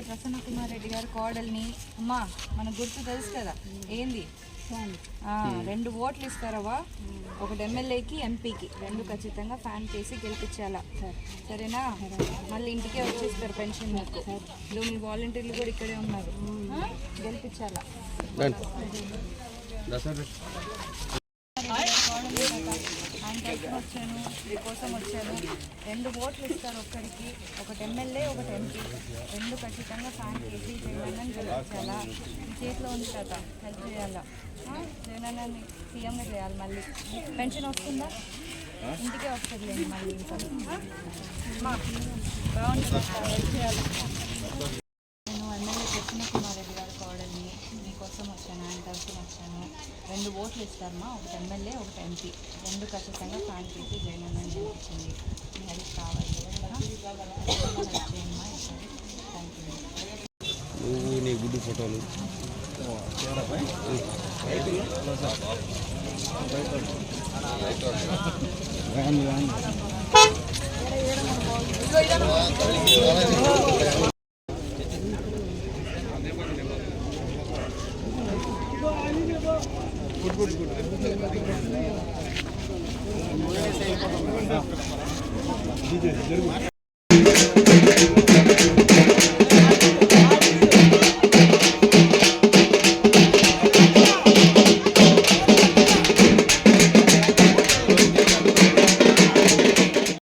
ప్రసన్న కుమార్ రెడ్డి గారు కోడల్ని అమ్మా మన గుర్తు తెలుసు కదా ఏంది 2 ఓట్లు ఇస్తారవా ఒకటి ఎమ్మెల్యేకి ఎంపీకి 2 ఖచ్చితంగా ఫ్యాన్ చేసి గెలిపించాలా సరేనా మళ్ళీ ఇంటికే వచ్చేస్తారు పెన్షన్ మీకు మీ వాలంటీర్లు కూడా ఇక్కడే ఉన్నారు గెలిపించాలా ఆయన తరఫున వచ్చాను మీకోసం వచ్చాను 2 ఓట్లు ఇస్తారు ఒక్కడికి ఒకటి ఎమ్మెల్యే ఒకటి ఎంపీ 2 ఖచ్చితంగా ఫ్యాన్ చేసి జగనన్నని గెలిపించాలా మీ చేతిలో ఉంది కదా హెల్ప్ చేయాలా జగనన్నని సీఎంగా చేయాలి మళ్ళీ పెన్షన్ వస్తుందా ఇంటికే వస్తుంది మళ్ళీ ఇంకా బాగుంటుంది హెల్ప్ చేయాలి నేను ఎమ్మెల్యే ప్రసన్న కుమార్ రెడ్డి గారు కోడల్ని మీకోసం వచ్చాను ఆయన తరఫున వచ్చాను 2 ఓట్లు ఇస్తారమ్మా ఒకటి ఎమ్మెల్యే ఒకటి ఎంపీ 2 ఖచ్చితంగా ఫ్యాన్ చేసి జగనన్నని గెలిపించింది మీ హెల్ప్ కావాలి హెల్ప్ చేయమ్మా థ్యాంక్ యూ నీ గుడ్డు ఫోటోలు good.